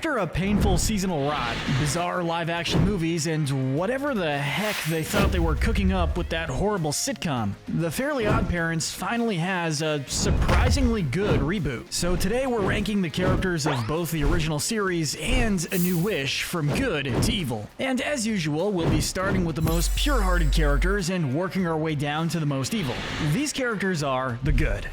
After a painful seasonal rot, bizarre live-action movies, and whatever the heck they thought they were cooking up with that horrible sitcom, The Fairly OddParents finally has a surprisingly good reboot. So today we're ranking the characters of both the original series and A New Wish from good to evil. And as usual, we'll be starting with the most pure-hearted characters and working our way down to the most evil. These characters are the good.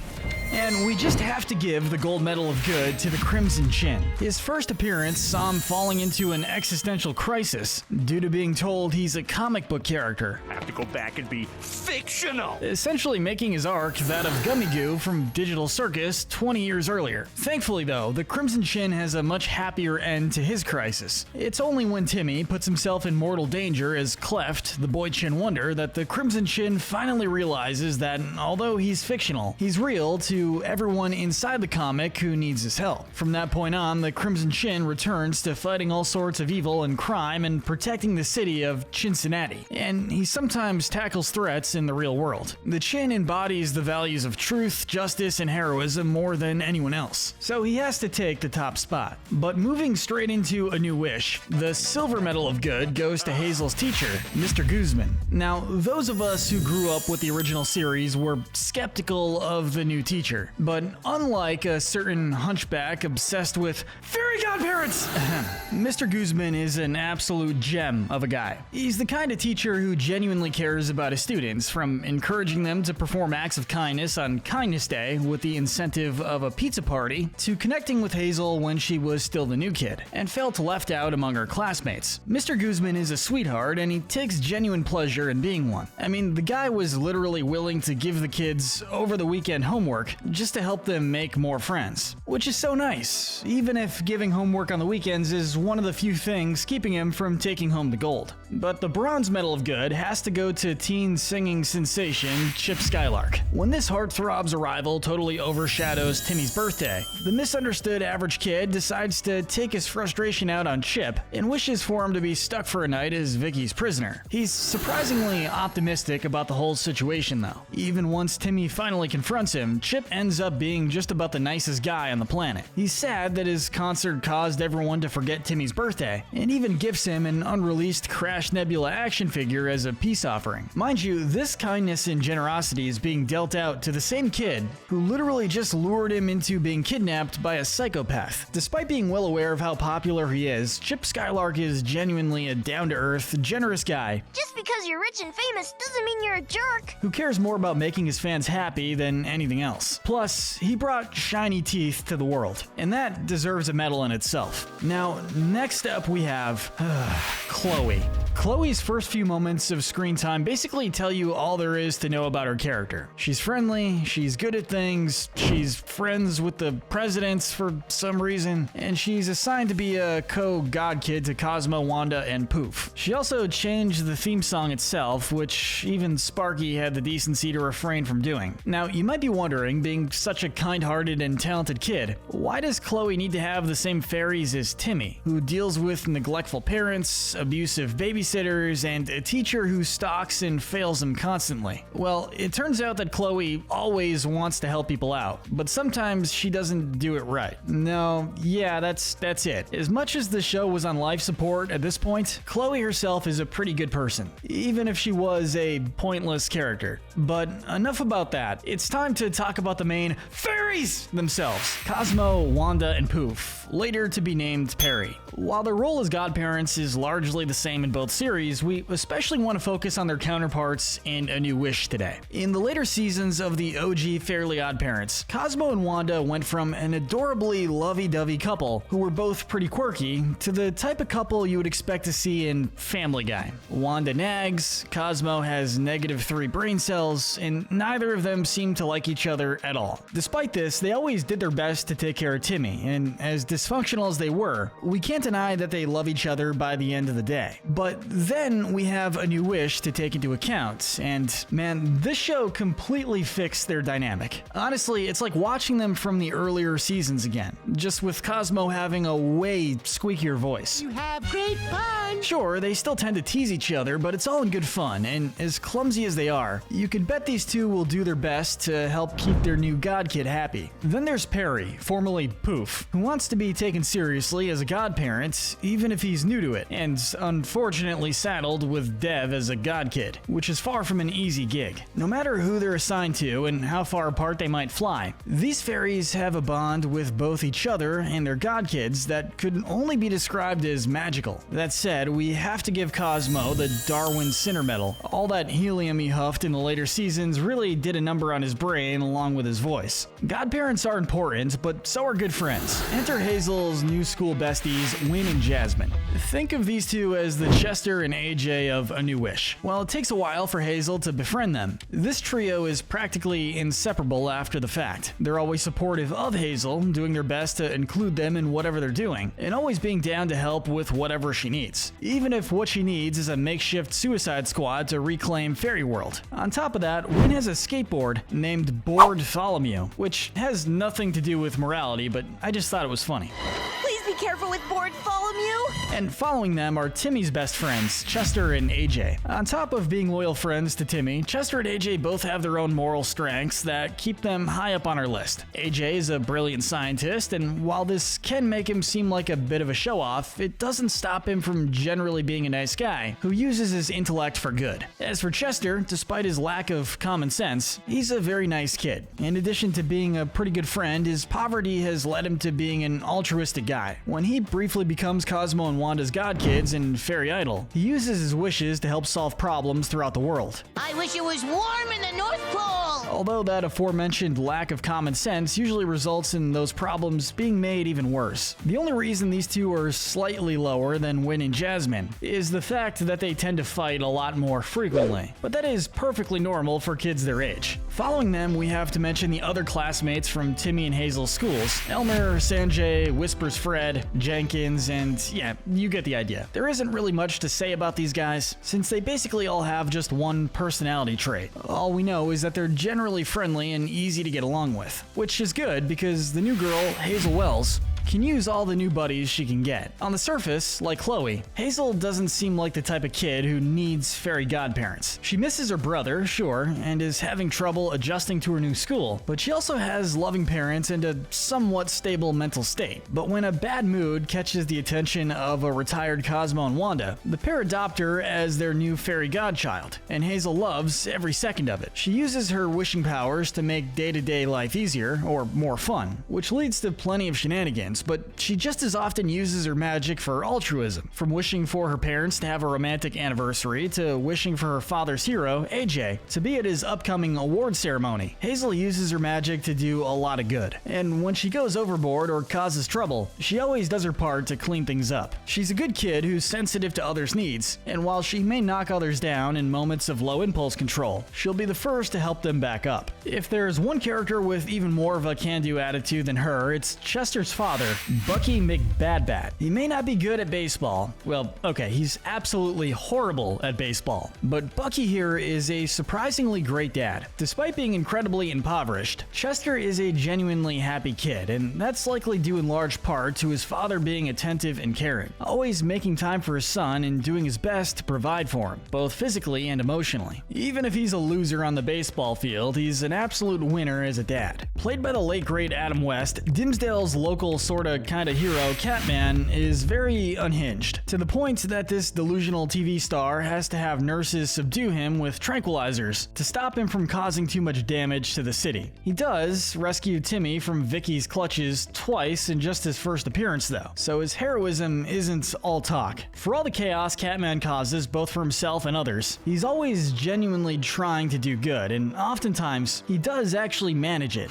And we just have to give the gold medal of good to the Crimson Chin. His first appearance saw him falling into an existential crisis due to being told he's a comic book character. I have to go back and be fictional. Essentially making his arc that of Gummy Goo from Digital Circus 20 years earlier. Thankfully though, the Crimson Chin has a much happier end to his crisis. It's only when Timmy puts himself in mortal danger as Cleft, the boy Chin Wonder, that the Crimson Chin finally realizes that although he's fictional, he's real to everyone inside the comic who needs his help. From that point on, the Crimson Chin returns to fighting all sorts of evil and crime and protecting the city of Cincinnati. And he sometimes tackles threats in the real world. The Chin embodies the values of truth, justice, and heroism more than anyone else. So he has to take the top spot. But moving straight into A New Wish, the silver medal of good goes to Hazel's teacher, Mr. Guzman. Now, those of us who grew up with the original series were skeptical of the new teacher. But unlike a certain hunchback obsessed with fairy godparents, Mr. Guzman is an absolute gem of a guy. He's the kind of teacher who genuinely cares about his students, from encouraging them to perform acts of kindness on Kindness Day with the incentive of a pizza party, to connecting with Hazel when she was still the new kid, and felt left out among her classmates. Mr. Guzman is a sweetheart, and he takes genuine pleasure in being one. I mean, the guy was literally willing to give the kids over the weekend homework just to help them make more friends, which is so nice, even if giving homework on the weekends is one of the few things keeping him from taking home the gold. But the bronze medal of good has to go to teen singing sensation Chip Skylark. When this heartthrob's arrival totally overshadows Timmy's birthday, the misunderstood average kid decides to take his frustration out on Chip and wishes for him to be stuck for a night as Vicky's prisoner. He's surprisingly optimistic about the whole situation though. Even once Timmy finally confronts him, Chip ends up being just about the nicest guy on the planet. He's sad that his concert caused everyone to forget Timmy's birthday, and even gifts him an unreleased Crash Nebula action figure as a peace offering. Mind you, this kindness and generosity is being dealt out to the same kid who literally just lured him into being kidnapped by a psychopath. Despite being well aware of how popular he is, Chip Skylark is genuinely a down-to-earth, generous guy. Just because you're rich and famous doesn't mean you're a jerk. Who cares more about making his fans happy than anything else. Plus, he brought shiny teeth to the world, and that deserves a medal in itself. Now, next up we have Chloe. Chloe's first few moments of screen time basically tell you all there is to know about her character. She's friendly, she's good at things, she's friends with the presidents for some reason, and she's assigned to be a co-god kid to Cosmo, Wanda, and Poof. She also changed the theme song itself, which even Sparky had the decency to refrain from doing. Now, you might be wondering, being such a kind-hearted and talented kid, why does Chloe need to have the same fairies as Timmy, who deals with neglectful parents, abusive babysitters, and a teacher who stalks and fails him constantly? Well, it turns out that Chloe always wants to help people out, but sometimes she doesn't do it right. No, yeah, that's it. As much as the show was on life support at this point, Chloe herself is a pretty good person, even if she was a pointless character. But enough about that. It's time to talk about the main fairies themselves, Cosmo, Wanda, and Poof, later to be named Perry. While their role as godparents is largely the same in both series, we especially want to focus on their counterparts in A New Wish today. In the later seasons of the OG Fairly OddParents, Cosmo and Wanda went from an adorably lovey-dovey couple who were both pretty quirky to the type of couple you would expect to see in Family Guy. Wanda nags, Cosmo has -3 brain cells, and neither of them seem to like each other at all. Despite this, they always did their best to take care of Timmy, and as dysfunctional as they were, we can't deny that they love each other by the end of the day. But then we have A New Wish to take into account, and man, this show completely fixed their dynamic. Honestly, it's like watching them from the earlier seasons again, just with Cosmo having a way squeakier voice. You have great fun! Sure, they still tend to tease each other, but it's all in good fun, and as clumsy as they are, you can bet these two will do their best to help keep their new god kid happy. happy. Then there's Perry, formerly Poof, who wants to be taken seriously as a godparent, even if he's new to it, and unfortunately saddled with Dev as a god kid, which is far from an easy gig. No matter who they're assigned to and how far apart they might fly, these fairies have a bond with both each other and their god kids that could only be described as magical. That said, we have to give Cosmo the Darwin Sinner Medal. All that helium he huffed in the later seasons really did a number on his brain along with his voice. Godparents are important, but so are good friends. Enter Hazel's new school besties, Win and Jasmine. Think of these two as the Chester and AJ of A New Wish. While it takes a while for Hazel to befriend them, this trio is practically inseparable after the fact. They're always supportive of Hazel, doing their best to include them in whatever they're doing, and always being down to help with whatever she needs, even if what she needs is a makeshift suicide squad to reclaim Fairy World. On top of that, Win has a skateboard named Bartholomew, which has nothing to do with morality, but I just thought it was funny. Please be careful with Bartholomew. And following them are Timmy's best friends, Chester and AJ. On top of being loyal friends to Timmy, Chester and AJ both have their own moral strengths that keep them high up on our list. AJ is a brilliant scientist, and while this can make him seem like a bit of a show-off, it doesn't stop him from generally being a nice guy who uses his intellect for good. As for Chester, despite his lack of common sense, he's a very nice kid. In addition to being a pretty good friend, his poverty has led him to being an altruistic guy. When he briefly becomes Cosmo and Wanda's god kids and Fairy Idol, he uses his wishes to help solve problems throughout the world. I wish it was warm in the North Pole. Although that aforementioned lack of common sense usually results in those problems being made even worse. The only reason these two are slightly lower than Win and Jasmine is the fact that they tend to fight a lot more frequently. But that is perfectly normal for kids their age. Following them, we have to mention the other classmates from Timmy and Hazel's schools. Elmer, Sanjay, Whispers Fred, Jenkins, and yeah, you get the idea. There isn't really much to say about these guys, since they basically all have just one personality trait. All we know is that they're generally friendly and easy to get along with, which is good because the new girl, Hazel Wells, can use all the new buddies she can get. On the surface, like Chloe, Hazel doesn't seem like the type of kid who needs fairy godparents. She misses her brother, sure, and is having trouble adjusting to her new school, but she also has loving parents and a somewhat stable mental state. But when a bad mood catches the attention of a retired Cosmo and Wanda, the pair adopt her as their new fairy godchild, and Hazel loves every second of it. She uses her wishing powers to make day-to-day life easier, or more fun, which leads to plenty of shenanigans, but she just as often uses her magic for altruism, from wishing for her parents to have a romantic anniversary to wishing for her father's hero, AJ, to be at his upcoming award ceremony. Hazel uses her magic to do a lot of good, and when she goes overboard or causes trouble, she always does her part to clean things up. She's a good kid who's sensitive to others' needs, and while she may knock others down in moments of low impulse control, she'll be the first to help them back up. If there's one character with even more of a can-do attitude than her, it's Chester's father, Bucky McBadbat. He may not be good at baseball. Well, okay, he's absolutely horrible at baseball. But Bucky here is a surprisingly great dad. Despite being incredibly impoverished, Chester is a genuinely happy kid, and that's likely due in large part to his father being attentive and caring, always making time for his son and doing his best to provide for him, both physically and emotionally. Even if he's a loser on the baseball field, he's an absolute winner as a dad. Played by the late great Adam West, Dimsdale's local sorta kinda hero, Catman, is very unhinged, to the point that this delusional TV star has to have nurses subdue him with tranquilizers to stop him from causing too much damage to the city. He does rescue Timmy from Vicky's clutches twice in just his first appearance though, so his heroism isn't all talk. For all the chaos Catman causes, both for himself and others, he's always genuinely trying to do good, and oftentimes he does actually manage it.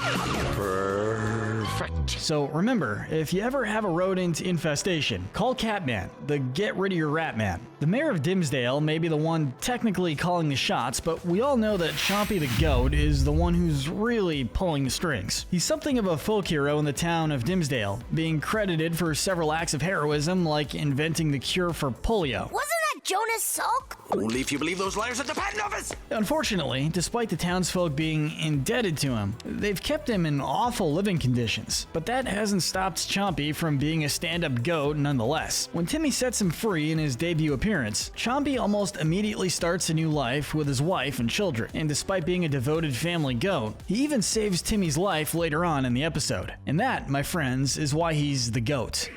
Perfect. So remember, if you ever have a rodent infestation, call Catman, the get rid of your rat man. The mayor of Dimsdale may be the one technically calling the shots, but we all know that Chompy the goat is the one who's really pulling the strings. He's something of a folk hero in the town of Dimsdale, being credited for several acts of heroism like inventing the cure for polio. Wasn't that make Jonas sulk? Only if you believe those liars are dependent of us! Unfortunately, despite the townsfolk being indebted to him, they've kept him in awful living conditions. But that hasn't stopped Chompy from being a stand-up goat nonetheless. When Timmy sets him free in his debut appearance, Chompy almost immediately starts a new life with his wife and children. And despite being a devoted family goat, he even saves Timmy's life later on in the episode. And that, my friends, is why he's the GOAT.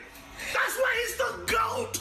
That's why he's the GOAT!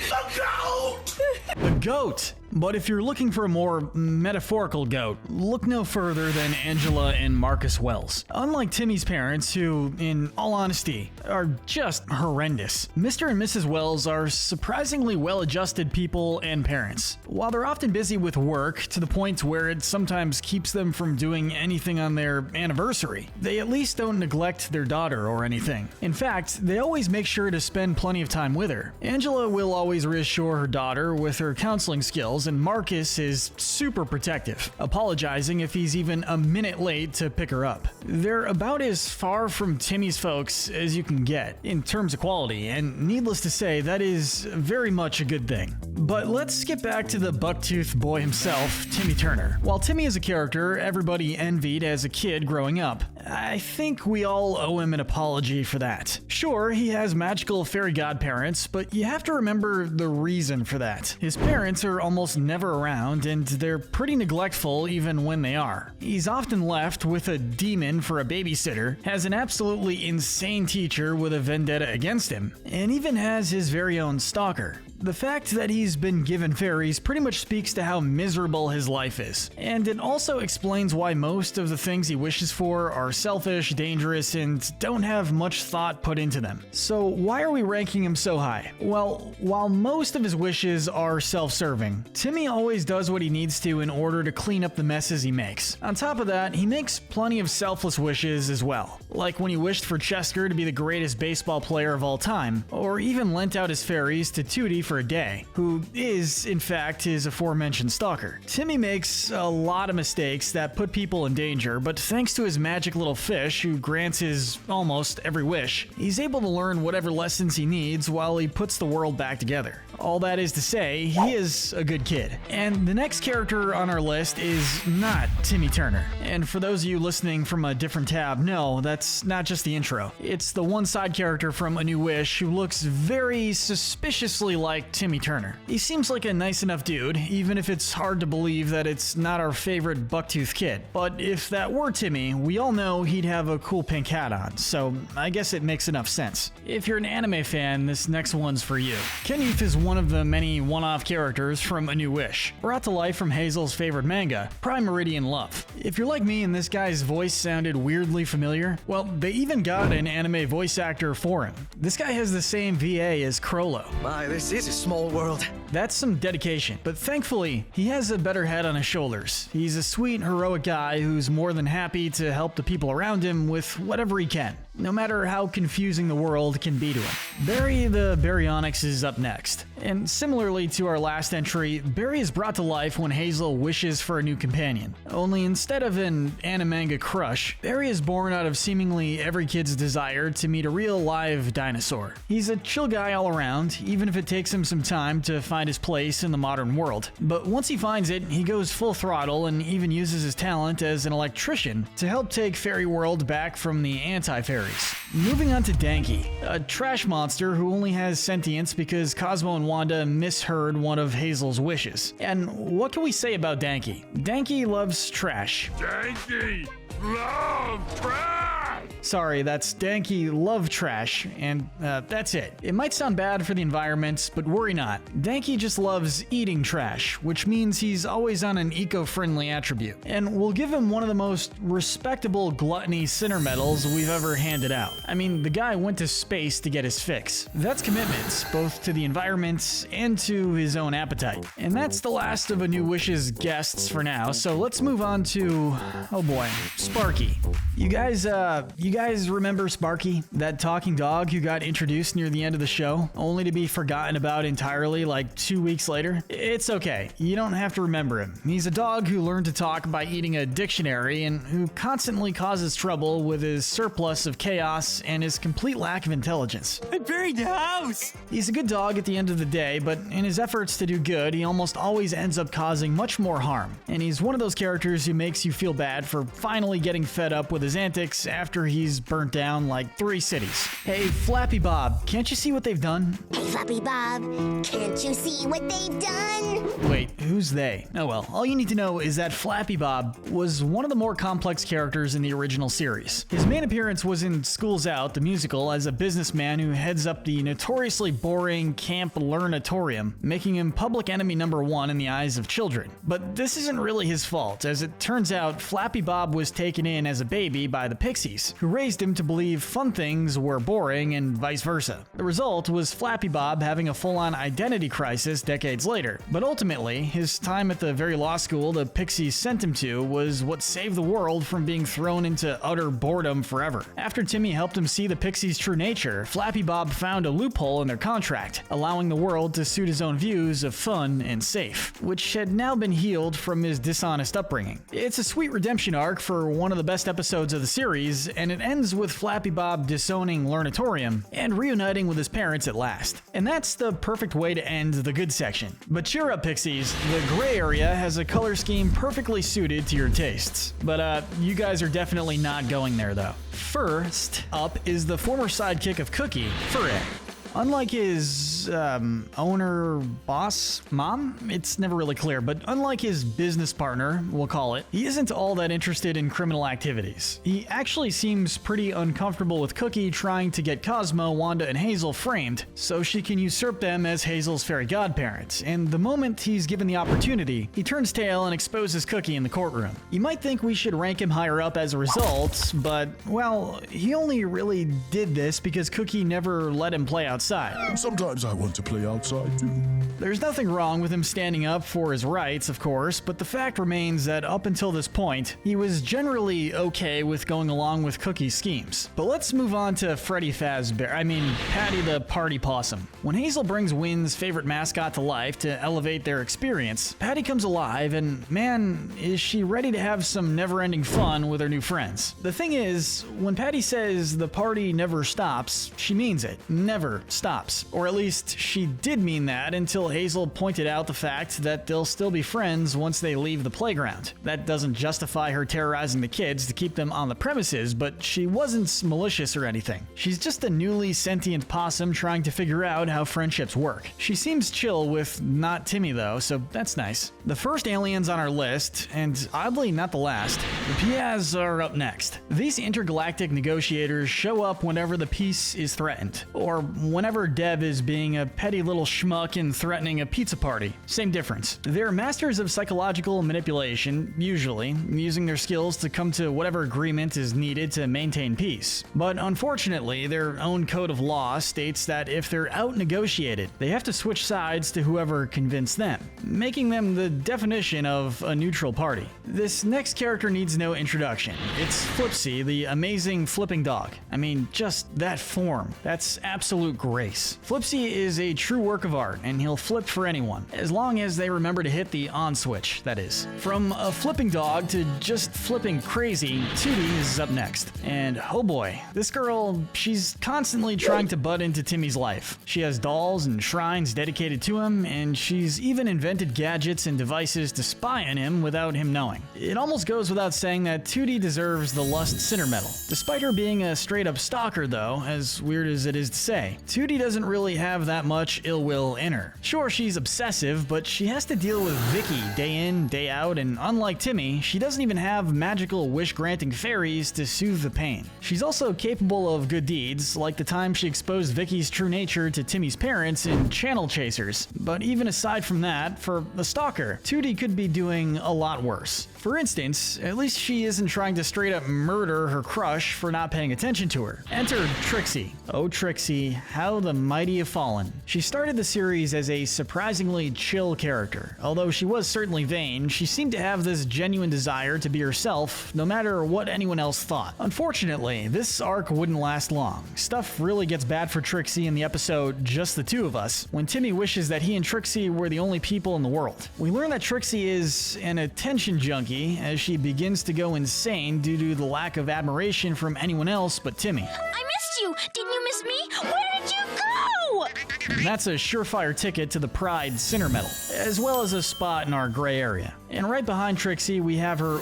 The GOAT! The GOAT! But if you're looking for a more metaphorical goat, look no further than Angela and Marcus Wells. Unlike Timmy's parents, who, in all honesty, are just horrendous, Mr. and Mrs. Wells are surprisingly well-adjusted people and parents. While they're often busy with work, to the point where it sometimes keeps them from doing anything on their anniversary, they at least don't neglect their daughter or anything. In fact, they always make sure to spend plenty of time with her. Angela will always reassure her daughter with her counseling skills, and Marcus is super protective, apologizing if he's even a minute late to pick her up. They're about as far from Timmy's folks as you can get in terms of quality, and needless to say, that is very much a good thing. But let's get back to the bucktooth boy himself, Timmy Turner. While Timmy is a character everybody envied as a kid growing up, I think we all owe him an apology for that. Sure, he has magical fairy godparents, but you have to remember the reason for that. His parents are almost never around, and they're pretty neglectful even when they are. He's often left with a demon for a babysitter, has an absolutely insane teacher with a vendetta against him, and even has his very own stalker. The fact that he's been given fairies pretty much speaks to how miserable his life is. And it also explains why most of the things he wishes for are selfish, dangerous, and don't have much thought put into them. So why are we ranking him so high? Well, while most of his wishes are self-serving, Timmy always does what he needs to in order to clean up the messes he makes. On top of that, he makes plenty of selfless wishes as well. Like when he wished for Chesker to be the greatest baseball player of all time, or even lent out his fairies to Tootie for a day, who is, in fact, his aforementioned stalker. Timmy makes a lot of mistakes that put people in danger, but thanks to his magic little fish, who grants his almost every wish, he's able to learn whatever lessons he needs while he puts the world back together. All that is to say, he is a good kid. And the next character on our list is not Timmy Turner. And for those of you listening from a different tab, no, that's not just the intro. It's the one side character from A New Wish who looks very suspiciously like Timmy Turner. He seems like a nice enough dude, even if it's hard to believe that it's not our favorite bucktooth kid. But if that were Timmy, we all know he'd have a cool pink hat on, so I guess it makes enough sense. If you're an anime fan, this next one's for you. Kenyuth is one of the many one-off characters from A New Wish, brought to life from Hazel's favorite manga, Prime Meridian Love. If you're like me and this guy's voice sounded weirdly familiar, well, they even got an anime voice actor for him. This guy has the same VA as Crollo. My, this is a small world. That's some dedication, but thankfully, he has a better head on his shoulders. He's a sweet, heroic guy who's more than happy to help the people around him with whatever he can, no matter how confusing the world can be to him. Barry the Baryonyx is up next. And similarly to our last entry, Barry is brought to life when Hazel wishes for a new companion. Only instead of an anime crush, Barry is born out of seemingly every kid's desire to meet a real live dinosaur. He's a chill guy all around, even if it takes him some time to find his place in the modern world. But once he finds it, he goes full throttle and even uses his talent as an electrician to help take Fairy World back from the Anti-Fairies. Moving on to Danky, a trash monster who only has sentience because Cosmo and Wanda misheard one of Hazel's wishes. And what can we say about Danky? Danky loves trash. Danky! Love trash! Sorry, that's Danky love trash, and that's it. It might sound bad for the environment, but worry not. Danky just loves eating trash, which means he's always on an eco-friendly attribute. And we'll give him one of the most respectable gluttony sinner medals we've ever handed out. I mean, the guy went to space to get his fix. That's commitment, both to the environment and to his own appetite. And that's the last of A New Wish's guests for now, so let's move on to, oh boy, Sparky. You guys remember Sparky, that talking dog who got introduced near the end of the show, only to be forgotten about entirely like 2 weeks later? It's okay, you don't have to remember him. He's a dog who learned to talk by eating a dictionary and who constantly causes trouble with his surplus of chaos and his complete lack of intelligence. I buried the house! He's a good dog at the end of the day, but in his efforts to do good, he almost always ends up causing much more harm. And he's one of those characters who makes you feel bad for finally getting fed up with his antics after he's burnt down like 3 cities. Hey, Flappy Bob, can't you see what they've done? Hey, Flappy Bob, can't you see what they've done? Wait, who's they? Oh well, all you need to know is that Flappy Bob was one of the more complex characters in the original series. His main appearance was in School's Out, the musical, as a businessman who heads up the notoriously boring Camp Learnatorium, making him public enemy number 1 in the eyes of children. But this isn't really his fault, as it turns out Flappy Bob was taken in as a baby by the Pixies, who raised him to believe fun things were boring and vice versa. The result was Flappy Bob having a full-on identity crisis decades later, but ultimately, his time at the very law school the Pixies sent him to was what saved the world from being thrown into utter boredom forever. After Timmy helped him see the Pixies' true nature, Flappy Bob found a loophole in their contract, allowing the world to suit his own views of fun and safe, which had now been healed from his dishonest upbringing. It's a sweet redemption arc for one of the best episodes of the series, and it ends with Flappy Bob disowning Learnatorium and reuniting with his parents at last. And that's the perfect way to end the good section. But cheer up, Pixies, the gray area has a color scheme perfectly suited to your tastes. But you guys are definitely not going there though. First up is the former sidekick of Cookie, Fratric. Unlike his, owner, boss, mom? It's never really clear, but unlike his business partner, we'll call it, he isn't all that interested in criminal activities. He actually seems pretty uncomfortable with Cookie trying to get Cosmo, Wanda, and Hazel framed so she can usurp them as Hazel's fairy godparents, and the moment he's given the opportunity, he turns tail and exposes Cookie in the courtroom. You might think we should rank him higher up as a result, but, well, he only really did this because Cookie never let him play outside. Sometimes I want to play outside too. There's nothing wrong with him standing up for his rights, of course, but the fact remains that up until this point, he was generally okay with going along with Cookie's schemes. But let's move on to Patty the Party Possum. When Hazel brings Wynn's favorite mascot to life to elevate their experience, Patty comes alive and, man, is she ready to have some never-ending fun with her new friends. The thing is, when Patty says the party never stops, she means it. Never stops. Or at least she did mean that until Hazel pointed out the fact that they'll still be friends once they leave the playground. That doesn't justify her terrorizing the kids to keep them on the premises, but she wasn't malicious or anything. She's just a newly sentient possum trying to figure out how friendships work. She seems chill with not Timmy though, so that's nice. The first aliens on our list, and oddly not the last, the Piaz are up next. These intergalactic negotiators show up whenever the peace is threatened, or whenever Deb is being a petty little schmuck and threatening a pizza party. Same difference. They're masters of psychological manipulation, usually, using their skills to come to whatever agreement is needed to maintain peace. But unfortunately, their own code of law states that if they're out-negotiated, they have to switch sides to whoever convinced them, making them the definition of a neutral party. This next character needs no introduction. It's Flipsy, the amazing flipping dog. I mean, just that form. That's absolute grace. Flipsy is a true work of art, and he'll flip for anyone, as long as they remember to hit the on switch, that is. From a flipping dog to just flipping crazy, Tootie is up next. And oh boy, this girl, she's constantly trying to butt into Timmy's life. She has dolls and shrines dedicated to him, and she's even invented gadgets and devices to spy on him without him knowing. It almost goes without saying that Tootie deserves the Lust Sinner medal. Despite her being a straight-up stalker though, as weird as it is to say, Tootie doesn't really have that much ill will in her. Sure, she's obsessive, but she has to deal with Vicky day in, day out, and unlike Timmy, she doesn't even have magical wish-granting fairies to soothe the pain. She's also capable of good deeds, like the time she exposed Vicky's true nature to Timmy's parents in Channel Chasers. But even aside from that, for a stalker, Tootie could be doing a lot worse. For instance, at least she isn't trying to straight up murder her crush for not paying attention to her. Enter Trixie. Oh Trixie, how the mighty have fallen. She started the series as a surprisingly chill character. Although she was certainly vain, she seemed to have this genuine desire to be herself, no matter what anyone else thought. Unfortunately, this arc wouldn't last long. Stuff really gets bad for Trixie in the episode Just the Two of Us, when Timmy wishes that he and Trixie were the only people in the world. We learn that Trixie is an attention junkie as she begins to go insane due to the lack of admiration from anyone else but Timmy. I missed you! Didn't you miss me? Where did you go? And that's a surefire ticket to the Pride Sinner Medal, as well as a spot in our gray area. And right behind Trixie, we have her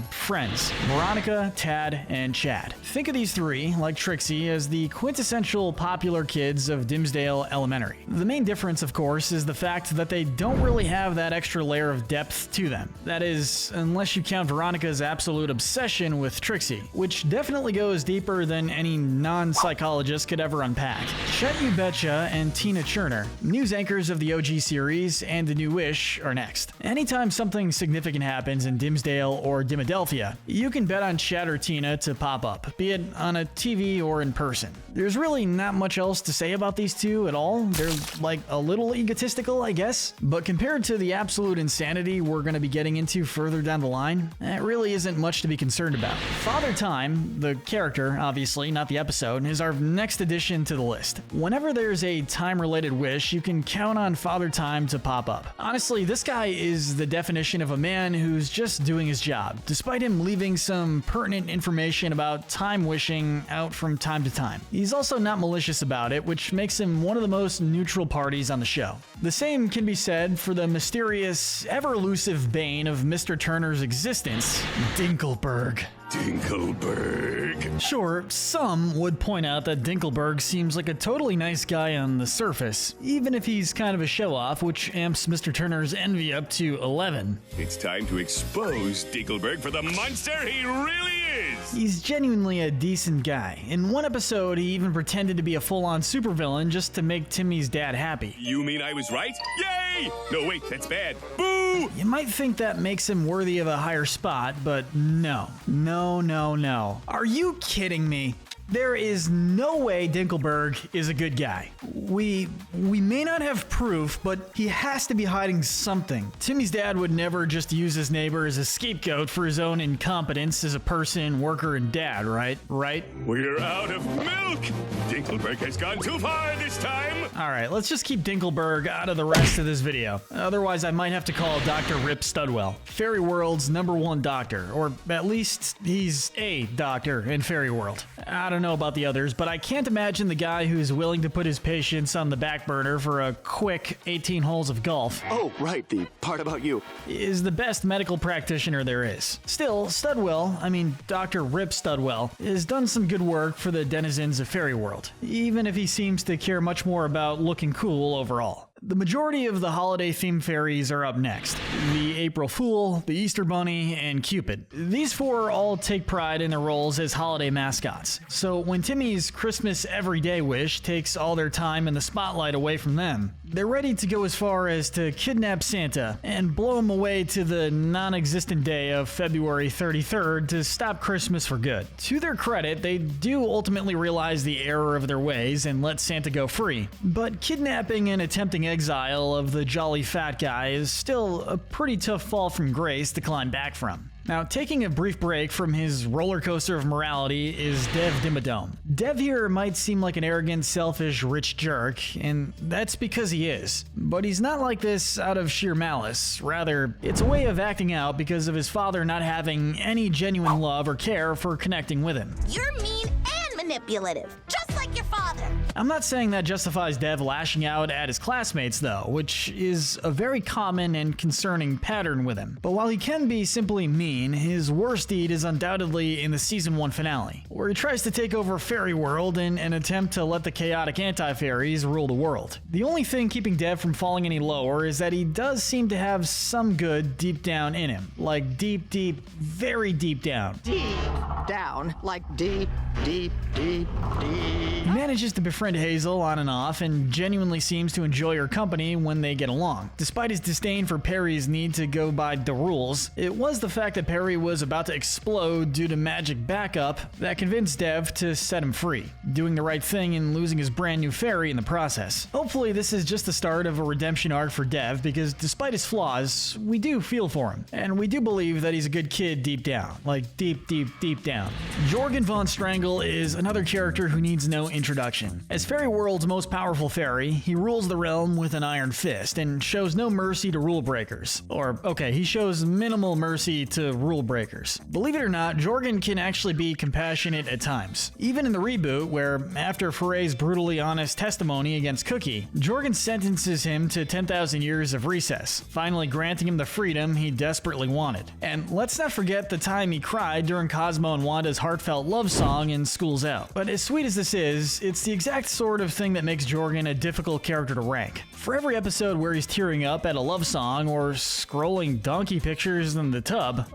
friends, Veronica, Tad, and Chad. Think of these three, like Trixie, as the quintessential popular kids of Dimsdale Elementary. The main difference, of course, is the fact that they don't really have that extra layer of depth to them. That is, unless you count Veronica's absolute obsession with Trixie, which definitely goes deeper than any non-psychologist could ever unpack. Chet You Betcha and Tina Cherner, news anchors of the OG series and The New Wish, are next. Anytime something significant happens in Dimsdale or Dimadelphia, you can bet on Chet or Tina to pop up, be it on a TV or in person. There's really not much else to say about these two at all. They're like a little egotistical, I guess, but compared to the absolute insanity we're going to be getting into further down the line, it really isn't much to be concerned about. Father Time, the character, obviously, not the episode, is our next addition to the list. Whenever there's a time-related wish, you can count on Father Time to pop up. Honestly, this guy is the definition of a man who's just doing his job, despite him leaving some pertinent information about time wishing out from time to time. He's also not malicious about it, which makes him one of the most neutral parties on the show. The same can be said for the mysterious, ever-elusive bane of Mr. Turner's existence, Dinkelberg. Dinkelberg. Sure, some would point out that Dinkelberg seems like a totally nice guy on the surface, even if he's kind of a show-off, which amps Mr. Turner's envy up to 11. It's time to expose Dinkelberg for the monster he really is. He's genuinely a decent guy. In one episode, he even pretended to be a full-on supervillain just to make Timmy's dad happy. You mean I was right? Yay! No, wait, that's bad. Boo! You might think that makes him worthy of a higher spot, but no. No. Are you kidding me? There is no way Dinkelberg is a good guy. We may not have proof, but he has to be hiding something. Timmy's dad would never just use his neighbor as a scapegoat for his own incompetence as a person, worker, and dad, right? We're out of milk! Dinkelberg has gone too far this time! Alright, let's just keep Dinkelberg out of the rest of this video. Otherwise, I might have to call Dr. Rip Studwell, Fairy World's #1 doctor, or at least he's a doctor in Fairy World. I don't know about the others, but I can't imagine the guy who's willing to put his patients on the back burner for a quick 18 holes of golf. Oh, right, the part about you. Is the best medical practitioner there is. Still, Dr. Rip Studwell, has done some good work for the denizens of Fairy World, even if he seems to care much more about looking cool overall. The majority of the holiday-themed fairies are up next. The April Fool, the Easter Bunny, and Cupid. These four all take pride in their roles as holiday mascots. So when Timmy's Christmas Everyday Wish takes all their time and the spotlight away from them, they're ready to go as far as to kidnap Santa and blow him away to the non-existent day of February 33rd to stop Christmas for good. To their credit, they do ultimately realize the error of their ways and let Santa go free. But kidnapping and attempting exile of the jolly fat guy is still a pretty tough fall from grace to climb back from. Now, taking a brief break from his roller coaster of morality is Dev Dimmadome. Dev here might seem like an arrogant, selfish, rich jerk, and that's because he is. But he's not like this out of sheer malice. Rather, it's a way of acting out because of his father not having any genuine love or care for connecting with him. You're mean and manipulative, just like your father. I'm not saying that justifies Dev lashing out at his classmates, though, which is a very common and concerning pattern with him. But while he can be simply mean, his worst deed is undoubtedly in the Season 1 finale, where he tries to take over Fairy World in an attempt to let the chaotic Anti-Fairies rule the world. The only thing keeping Dev from falling any lower is that he does seem to have some good deep down in him. Like deep, very deep down. Deep down, like deep. manages to befriend Hazel on and off and genuinely seems to enjoy her company when they get along. Despite his disdain for Perry's need to go by the rules, it was the fact that Perry was about to explode due to magic backup that convinced Dev to set him free, doing the right thing and losing his brand new fairy in the process. Hopefully this is just the start of a redemption arc for Dev, because despite his flaws, we do feel for him, and we do believe that he's a good kid deep down. Like deep down. Jorgen von Strangle is another character who needs no introduction. As Fairy World's most powerful fairy, he rules the realm with an iron fist and shows no mercy to rule breakers. Or, okay, he shows minimal mercy to rule breakers. Believe it or not, Jorgen can actually be compassionate at times. Even in the reboot, where after Foray's brutally honest testimony against Cookie, Jorgen sentences him to 10,000 years of recess, finally granting him the freedom he desperately wanted. And let's not forget the time he cried during Cosmo and Wanda's heartfelt love song in School's Out. But as sweet as this is, it's the exact sort of thing that makes Jorgen a difficult character to rank. For every episode where he's tearing up at a love song or scrolling donkey pictures in the tub,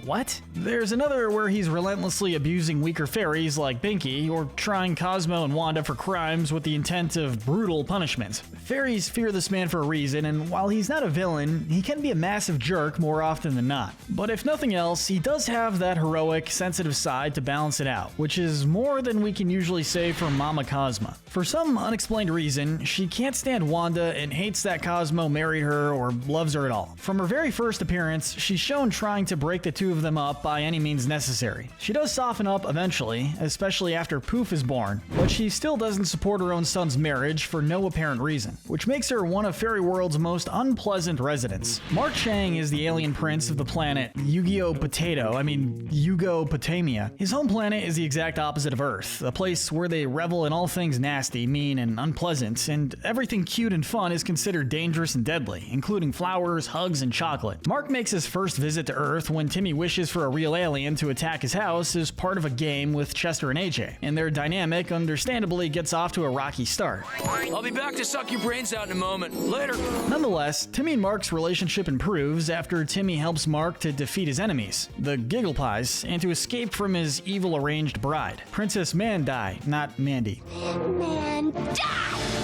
what? There's another where he's relentlessly abusing weaker fairies like Binky, or trying Cosmo and Wanda for crimes with the intent of brutal punishment. Fairies fear this man for a reason, and while he's not a villain, he can be a massive jerk more often than not. But if nothing else, he does have that heroic, sensitive side to balance it out, which is more than we can usually say for Mama Cosma. For some unexplained reason, she can't stand Wanda and hates that Cosmo married her or loves her at all. From her very first appearance, she's shown trying to break the two of them up by any means necessary. She does soften up eventually, especially after Poof is born, but she still doesn't support her own son's marriage for no apparent reason, which makes her one of Fairy World's most unpleasant residents. Mark Chang is the alien prince of the planet Yugopotamia. His home planet is the exact opposite of Earth, a place where they revel in all things nasty, mean, and unpleasant, and everything cute and fun is considered dangerous and deadly, including flowers, hugs, and chocolate. Mark makes his first visit to Earth when Timmy wishes for a real alien to attack his house as part of a game with Chester and AJ, and their dynamic understandably gets off to a rocky start. I'll be back to suck your brains out in a moment. Later. Nonetheless, Timmy and Mark's relationship improves after Timmy helps Mark to defeat his enemies, the Giggle Pies, and to escape from his evil arranged bride, Princess Mandai, not Mandy.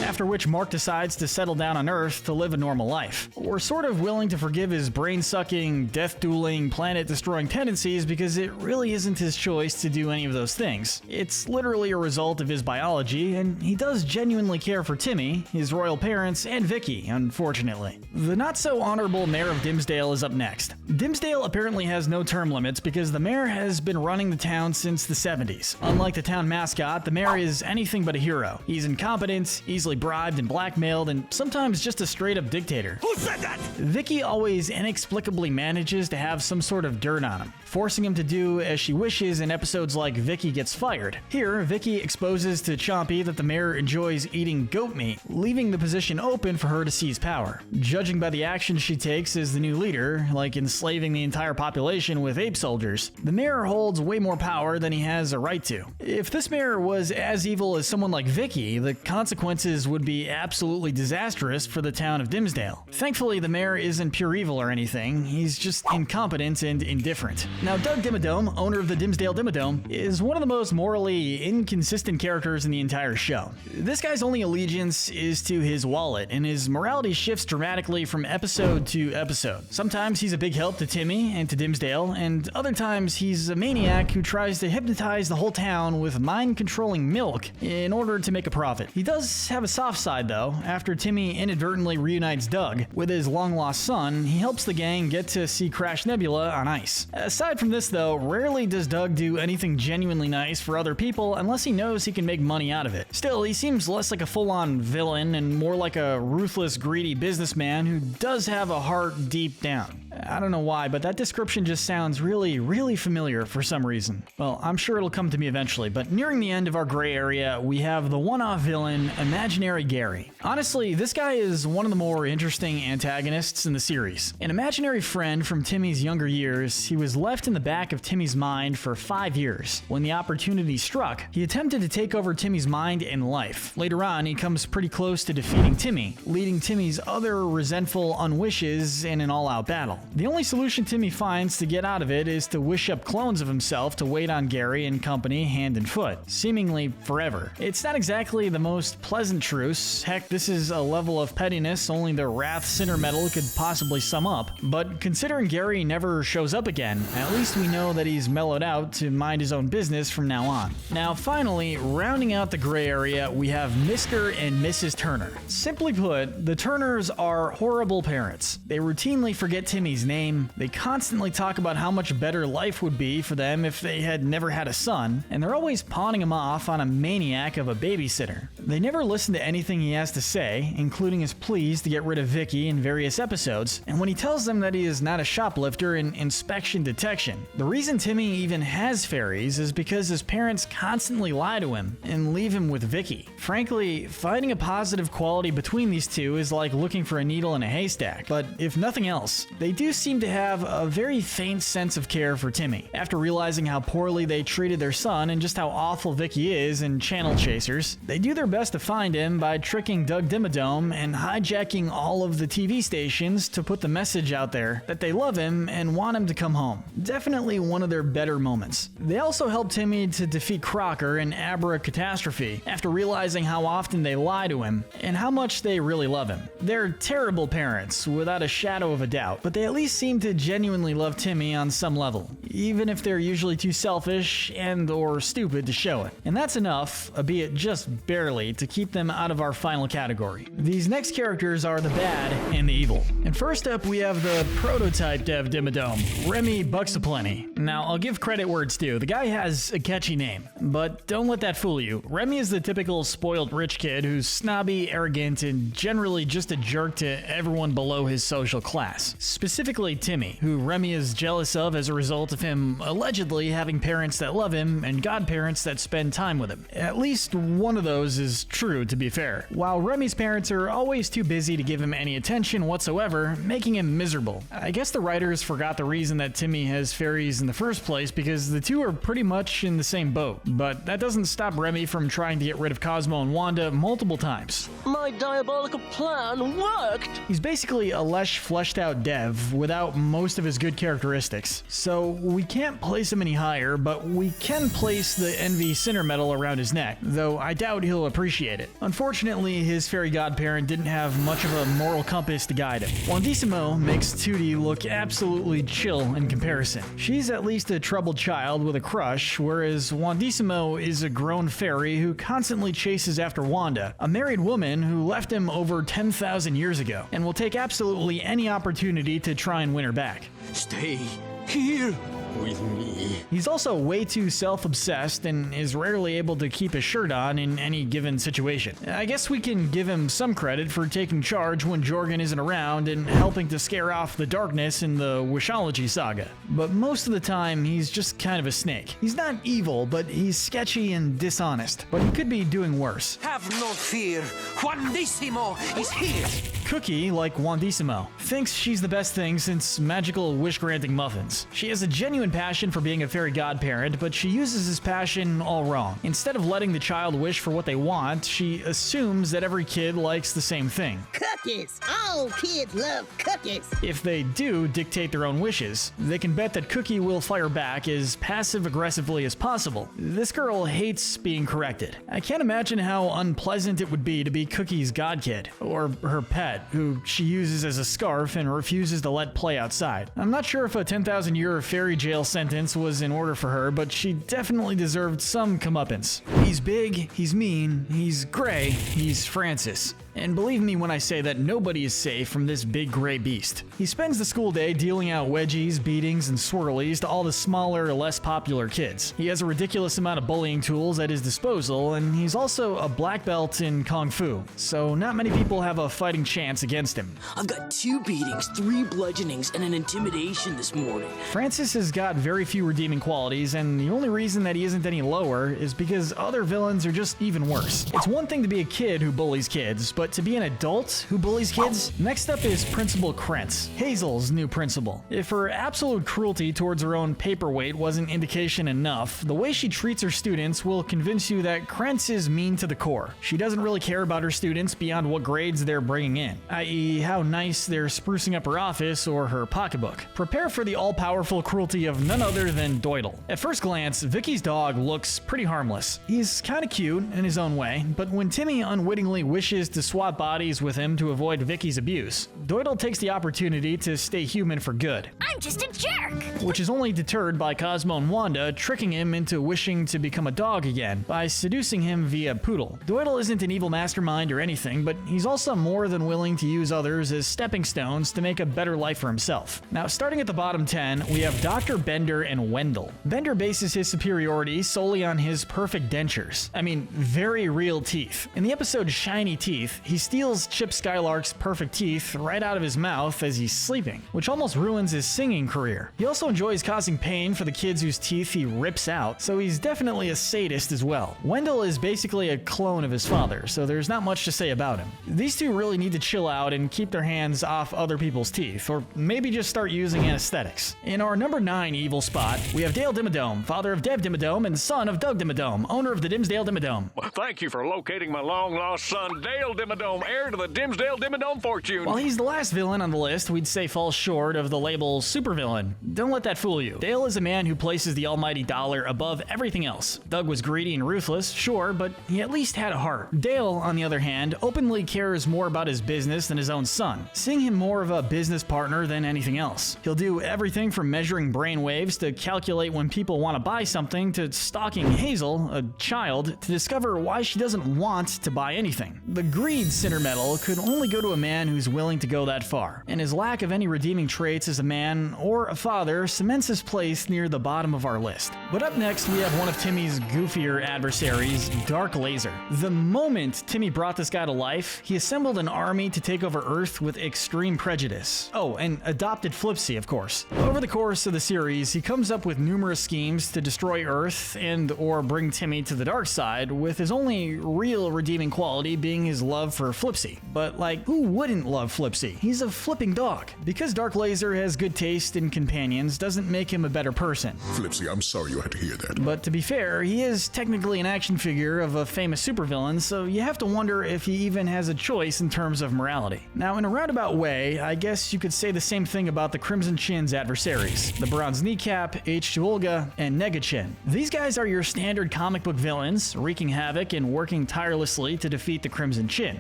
After which Mark decides to settle down on Earth to live a normal life. We're sort of willing to forgive his brain-sucking, death-dueling, planet-destroying tendencies because it really isn't his choice to do any of those things. It's literally a result of his biology, and he does genuinely care for Timmy, his royal parents, and Vicky, unfortunately. The not-so-honorable mayor of Dimsdale is up next. Dimsdale apparently has no term limits because the mayor has been running the town since the 70s. Unlike the town mascot, the mayor is anything but a hero. He's incompetent, easily bribed and blackmailed, and sometimes just a straight-up dictator. Who said that? Vicky always inexplicably manages to have some sort of dirt on him, forcing him to do as she wishes in episodes like Vicky Gets Fired. Here, Vicky exposes to Chompy that the mayor enjoys eating goat meat, leaving the position open for her to seize power. Judging by the actions she takes as the new leader, like enslaving the entire population with ape soldiers, the mayor holds way more power than he has a right to. If this mayor was as evil as someone like Vicky, the consequences would be absolutely disastrous for the town of Dimsdale. Thankfully, the mayor isn't pure evil or anything, he's just incompetent and indifferent. Now, Doug Dimmadome, owner of the Dimsdale Dimmadome, is one of the most morally inconsistent characters in the entire show. This guy's only allegiance is to his wallet, and his morality shifts dramatically from episode to episode. Sometimes he's a big help to Timmy and to Dimsdale, and other times he's a maniac who tries to hypnotize the whole town with mind-controlling milk in order to make a profit. He does have a soft side, though. After Timmy inadvertently reunites Doug with his long-lost son, he helps the gang get to see Crash Nebula on ice. Aside from this, though, rarely does Doug do anything genuinely nice for other people unless he knows he can make money out of it. Still, he seems less like a full-on villain and more like a ruthless, greedy businessman who does have a heart deep down. I don't know why, but that description just sounds really familiar for some reason. Well, I'm sure it'll come to me eventually, but nearing the end of our gray area, we have the one-off villain, imaginary imaginary Gary. Honestly, this guy is one of the more interesting antagonists in the series. An imaginary friend from Timmy's younger years, he was left in the back of Timmy's mind for 5 years. When the opportunity struck, he attempted to take over Timmy's mind and life. Later on, he comes pretty close to defeating Timmy, leading Timmy's other resentful unwishes in an all-out battle. The only solution Timmy finds to get out of it is to wish up clones of himself to wait on Gary and company hand and foot, seemingly forever. It's not exactly the most pleasant truce. Heck, this is a level of pettiness only the Wrath Sinner Metal could possibly sum up. But considering Gary never shows up again, at least we know that he's mellowed out to mind his own business from now on. Now finally, rounding out the gray area, we have Mr. and Mrs. Turner. Simply put, the Turners are horrible parents. They routinely forget Timmy's name, they constantly talk about how much better life would be for them if they had never had a son, and they're always pawning him off on a maniac of a babysitter. They never listen to anything he has to say, including his pleas to get rid of Vicky in various episodes, and when he tells them that he is not a shoplifter in inspection detection. The reason Timmy even has fairies is because his parents constantly lie to him and leave him with Vicky. Frankly, finding a positive quality between these two is like looking for a needle in a haystack, but if nothing else, they do seem to have a very faint sense of care for Timmy. After realizing how poorly they treated their son and just how awful Vicky is in Channel Chasers, they do their best to find him by tricking Doug Dimmadome and hijacking all of the TV stations to put the message out there that they love him and want him to come home. Definitely one of their better moments. They also help Timmy to defeat Crocker and Abra Catastrophe after realizing how often they lie to him and how much they really love him. They're terrible parents, without a shadow of a doubt, but they at least seem to genuinely love Timmy on some level, even if they're usually too selfish and or stupid to show it. And that's enough, albeit just barely, to keep them out of our final category. These next characters are the bad and the evil. And first up, we have the prototype Dev Dimmadome, Remy Bucksaplenty. Now, I'll give credit where it's due. The guy has a catchy name, but don't let that fool you. Remy is the typical spoiled rich kid who's snobby, arrogant, and generally just a jerk to everyone below his social class. Specifically Timmy, who Remy is jealous of as a result of him allegedly having parents that love him and godparents that spend time with him. At least one of those is true, to be fair. While Remy's parents are always too busy to give him any attention whatsoever, making him miserable. I guess the writers forgot the reason that Timmy has fairies in the first place because the two are pretty much in the same boat. But that doesn't stop Remy from trying to get rid of Cosmo and Wanda multiple times. My diabolical plan worked! He's basically a less fleshed out dev without most of his good characteristics. So we can't place him any higher, but we can place the Envy Sinner medal around his neck, though I doubt he'll appreciate it. Unfortunately, his fairy godparent didn't have much of a moral compass to guide him. Wandissimo makes Tootie look absolutely chill in comparison. She's at least a troubled child with a crush, whereas Wandissimo is a grown fairy who constantly chases after Wanda, a married woman who left him over 10,000 years ago, and will take absolutely any opportunity to try and win her back. Stay here with me. He's also way too self-obsessed and is rarely able to keep his shirt on in any given situation. I guess we can give him some credit for taking charge when Jorgen isn't around and helping to scare off the darkness in the Wishology saga. But most of the time, he's just kind of a snake. He's not evil, but he's sketchy and dishonest. But he could be doing worse. Have no fear, Wandissimo is here! Cookie, like Wandissimo, thinks she's the best thing since magical wish-granting muffins. She has a genuine passion for being a fairy godparent, but she uses this passion all wrong. Instead of letting the child wish for what they want, she assumes that every kid likes the same thing. Cookies! All kids love cookies! If they do dictate their own wishes, they can bet that Cookie will fire back as passive-aggressively as possible. This girl hates being corrected. I can't imagine how unpleasant it would be to be Cookie's godkid, or her pet, who she uses as a scarf and refuses to let play outside. I'm not sure if a 10,000-year fairy jail sentence was in order for her, but she definitely deserved some comeuppance. He's big, he's mean, he's gray, he's Francis. And believe me when I say that nobody is safe from this big gray beast. He spends the school day dealing out wedgies, beatings, and swirlies to all the smaller, less popular kids. He has a ridiculous amount of bullying tools at his disposal, and he's also a black belt in Kung Fu, so not many people have a fighting chance against him. I've got 2 beatings, 3 bludgeonings, and an intimidation this morning. Francis has got very few redeeming qualities, and the only reason that he isn't any lower is because other villains are just even worse. It's one thing to be a kid who bullies kids, but to be an adult who bullies kids? Next up is Principal Krentz, Hazel's new principal. If her absolute cruelty towards her own paperweight wasn't indication enough, the way she treats her students will convince you that Krentz is mean to the core. She doesn't really care about her students beyond what grades they're bringing in, i.e. how nice they're sprucing up her office or her pocketbook. Prepare for the all-powerful cruelty of none other than Doidle. At first glance, Vicky's dog looks pretty harmless. He's kinda cute in his own way, but when Timmy unwittingly wishes to swap bodies with him to avoid Vicky's abuse, Doidle takes the opportunity to stay human for good. I'm just a jerk! Which is only deterred by Cosmo and Wanda tricking him into wishing to become a dog again by seducing him via Poodle. Doidle isn't an evil mastermind or anything, but he's also more than willing to use others as stepping stones to make a better life for himself. Now, starting at the bottom 10, we have Dr. Bender and Wendell. Bender bases his superiority solely on his perfect dentures. I mean, very real teeth. In the episode Shiny Teeth, he steals Chip Skylark's perfect teeth right out of his mouth as he's sleeping, which almost ruins his singing career. He also enjoys causing pain for the kids whose teeth he rips out, so he's definitely a sadist as well. Wendell is basically a clone of his father, so there's not much to say about him. These two really need to chill out and keep their hands off other people's teeth, or maybe just start using anesthetics. In our number 9 evil spot, we have Dale Dimmadome, father of Dev Dimmadome and son of Doug Dimmadome, owner of the Dimsdale Dimmadome. Well, thank you for locating my long-lost son, Dale Dimmadome, heir to the Dimsdale Dimmadome fortune. While he's the last villain on the list, we'd say falls short of the label supervillain. Don't let that fool you. Dale is a man who places the almighty dollar above everything else. Doug was greedy and ruthless, sure, but he at least had a heart. Dale, on the other hand, openly cares more about his business than his own son, seeing him more of a business partner than anything else. He'll do everything from measuring brain waves to calculate when people want to buy something to stalking Hazel, a child, to discover why she doesn't want to buy anything. The greed center medal could only go to a man who's willing to go that far, and his lack of any redeeming traits as a man or a father cements his place near the bottom of our list. But up next, we have one of Timmy's goofier adversaries, Dark Laser. The moment Timmy brought this guy to life, he assembled an army to take over Earth with extreme prejudice. Oh, and adopted Flipsy, of course. Over the course of the series, he comes up with numerous schemes to destroy Earth and or bring Timmy to the dark side, with his only real redeeming quality being his love for Flipsy. But like, who wouldn't love Flipsy? He's a flipping dog. Because Dark Laser has good taste in companions doesn't make him a better person. Flipsy, I'm sorry you had to hear that. But to be fair, he is technically an action figure of a famous supervillain, so you have to wonder if he even has a choice in terms of morality. Now, in a roundabout way, I guess you could say the same thing about the Crimson Chin's adversaries, the Bronze Kneecap, H2 Olga, and Nega-Chin. These guys are your standard comic book villains, wreaking havoc and working tirelessly to defeat the Crimson Chin.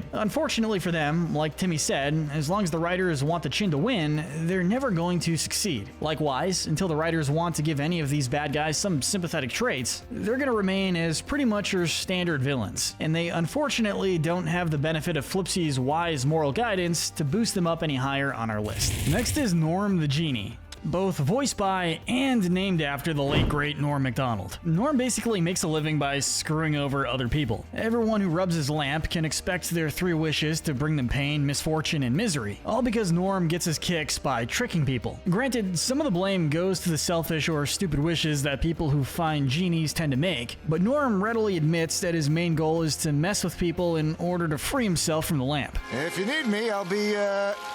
Unfortunately for them, like Timmy said, as long as the writers want the Chin to win, they're never going to succeed. Likewise, until the writers want to give any of these bad guys some sympathetic traits, they're going to remain as pretty much your standard villains, and they unfortunately don't have the benefit of Flipsy's wise moral guidance to boost them up any higher on our list. Next is Norm the Genie. Both voiced by and named after the late great Norm Macdonald. Norm basically makes a living by screwing over other people. Everyone who rubs his lamp can expect their 3 wishes to bring them pain, misfortune, and misery, all because Norm gets his kicks by tricking people. Granted, some of the blame goes to the selfish or stupid wishes that people who find genies tend to make, but Norm readily admits that his main goal is to mess with people in order to free himself from the lamp. If you need me, I'll be,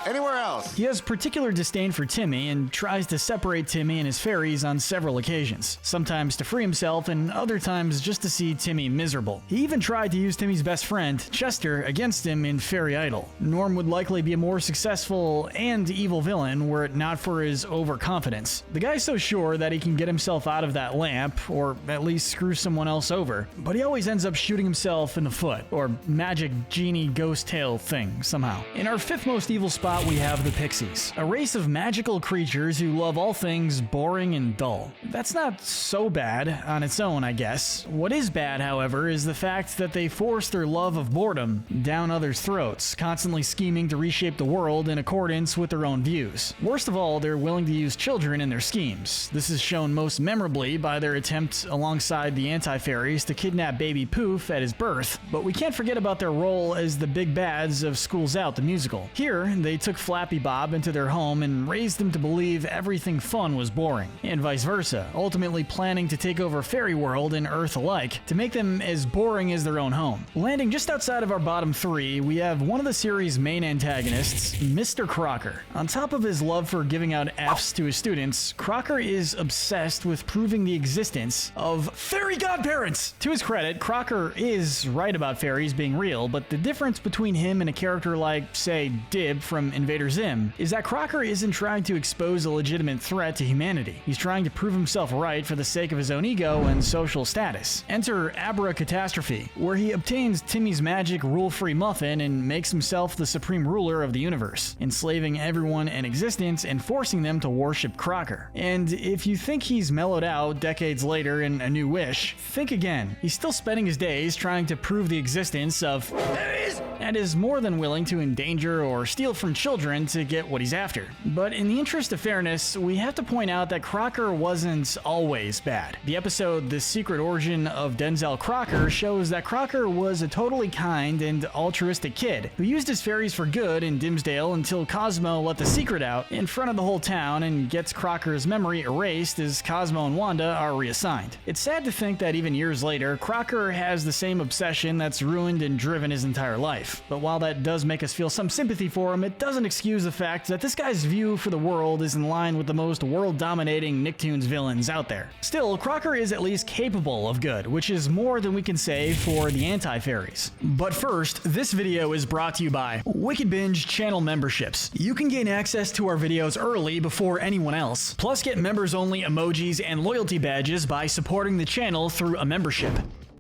anywhere else. He has particular disdain for Timmy and tries to separate Timmy and his fairies on several occasions, sometimes to free himself and other times just to see Timmy miserable. He even tried to use Timmy's best friend, Chester, against him in Fairy Idol. Norm would likely be a more successful and evil villain were it not for his overconfidence. The guy's so sure that he can get himself out of that lamp, or at least screw someone else over, but he always ends up shooting himself in the foot, or magic genie ghost tail thing somehow. In our 5th most evil spot, we have the Pixies, a race of magical creatures who who love all things boring and dull. That's not so bad on its own, I guess. What is bad, however, is the fact that they force their love of boredom down others' throats, constantly scheming to reshape the world in accordance with their own views. Worst of all, they're willing to use children in their schemes. This is shown most memorably by their attempt alongside the Anti-Fairies to kidnap baby Poof at his birth, but we can't forget about their role as the big bads of School's Out, the musical. Here, they took Flappy Bob into their home and raised him to believe everything fun was boring, and vice versa, ultimately planning to take over Fairy World and Earth alike to make them as boring as their own home. Landing just outside of our bottom three, we have one of the series' main antagonists, Mr. Crocker. On top of his love for giving out Fs to his students, Crocker is obsessed with proving the existence of fairy godparents. To his credit, Crocker is right about fairies being real, but the difference between him and a character like, say, Dib from Invader Zim is that Crocker isn't trying to expose a legitimate threat to humanity. He's trying to prove himself right for the sake of his own ego and social status. Enter Abracatastrophe, where he obtains Timmy's magic rule-free muffin and makes himself the supreme ruler of the universe, enslaving everyone in existence and forcing them to worship Crocker. And if you think he's mellowed out decades later in A New Wish, think again. He's still spending his days trying to prove the existence of fairies and is more than willing to endanger or steal from children to get what he's after. But in the interest of fairness, we have to point out that Crocker wasn't always bad. The episode The Secret Origin of Denzel Crocker shows that Crocker was a totally kind and altruistic kid who used his fairies for good in Dimsdale until Cosmo let the secret out in front of the whole town and gets Crocker's memory erased as Cosmo and Wanda are reassigned. It's sad to think that even years later, Crocker has the same obsession that's ruined and driven his entire life. But while that does make us feel some sympathy for him, it doesn't excuse the fact that this guy's view for the world is in line with the most world-dominating Nicktoons villains out there. Still, Crocker is at least capable of good, which is more than we can say for the Anti-Fairies. But first, this video is brought to you by Wicked Binge channel memberships. You can gain access to our videos early before anyone else, plus get members-only emojis and loyalty badges by supporting the channel through a membership.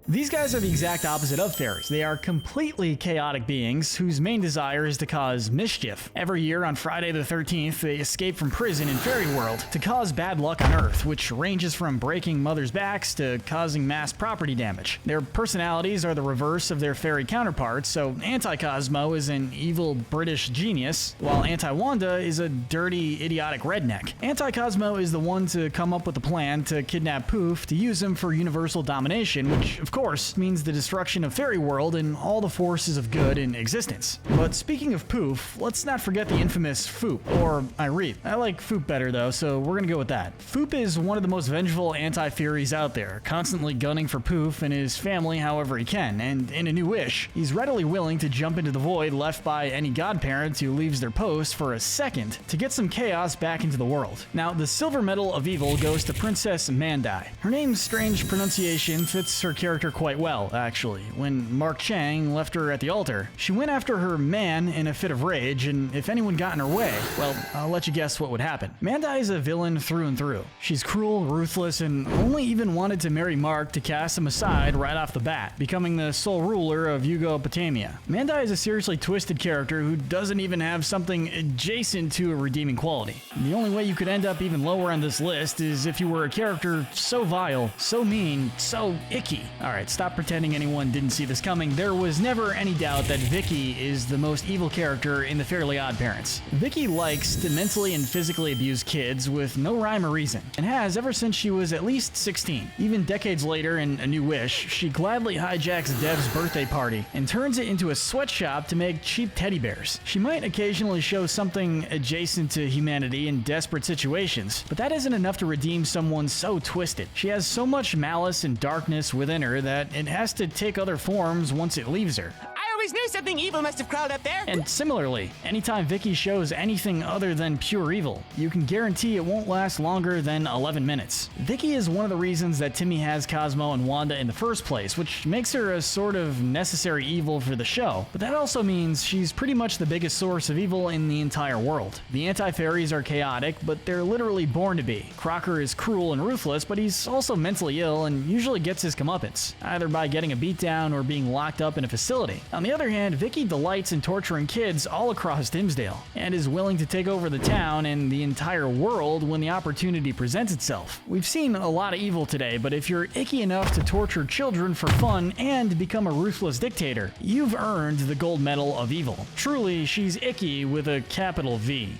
These guys are the exact opposite of fairies. They are completely chaotic beings whose main desire is to cause mischief. Every year on Friday the 13th, they escape from prison in Fairy World to cause bad luck on Earth, which ranges from breaking mothers' backs to causing mass property damage. Their personalities are the reverse of their fairy counterparts, so Anti-Cosmo is an evil British genius, while Anti-Wanda is a dirty, idiotic redneck. Anti-Cosmo is the one to come up with the plan to kidnap Poof to use him for universal domination, which, of course, means the destruction of Fairy World and all the forces of good in existence. But speaking of Poof, let's not forget the infamous Foop, or Ireep. I like Foop better though, so we're gonna go with that. Foop is one of the most vengeful Anti-Fairies out there, constantly gunning for Poof and his family however he can, and in A New Wish, he's readily willing to jump into the void left by any godparent who leaves their post for a second to get some chaos back into the world. Now, the silver medal of evil goes to Princess Mandai. Her name's strange pronunciation fits her character quite well, actually. When Mark Chang left her at the altar, she went after her man in a fit of rage, and if anyone got in her way, well, I'll let you guess what would happen. Mandai is a villain through and through. She's cruel, ruthless, and only even wanted to marry Mark to cast him aside right off the bat, becoming the sole ruler of Yugopotamia. Mandai is a seriously twisted character who doesn't even have something adjacent to a redeeming quality. The only way you could end up even lower on this list is if you were a character so vile, so mean, so icky. Alright, stop pretending anyone didn't see this coming. There was never any doubt that Vicky is the most evil character in the Fairly Odd Parents. Vicky likes to mentally and physically abuse kids with no rhyme or reason, and has ever since she was at least 16. Even decades later in A New Wish, she gladly hijacks Dev's birthday party and turns it into a sweatshop to make cheap teddy bears. She might occasionally show something adjacent to humanity in desperate situations, but that isn't enough to redeem someone so twisted. She has so much malice and darkness within her that it has to take other forms once it leaves her. I always knew something evil must have crawled up there. And similarly, anytime Vicky shows anything other than pure evil, you can guarantee it won't last longer than 11 minutes. Vicky is one of the reasons that Timmy has Cosmo and Wanda in the first place, which makes her a sort of necessary evil for the show. But that also means she's pretty much the biggest source of evil in the entire world. The Anti-Fairies are chaotic, but they're literally born to be. Crocker is cruel and ruthless, but he's also mentally ill and usually gets his comeuppance, either by getting a beatdown or being locked up in a facility. On the other other hand, Vicky delights in torturing kids all across Dimsdale, and is willing to take over the town and the entire world when the opportunity presents itself. We've seen a lot of evil today, but if you're icky enough to torture children for fun and become a ruthless dictator, you've earned the gold medal of evil. Truly, she's icky with a capital V.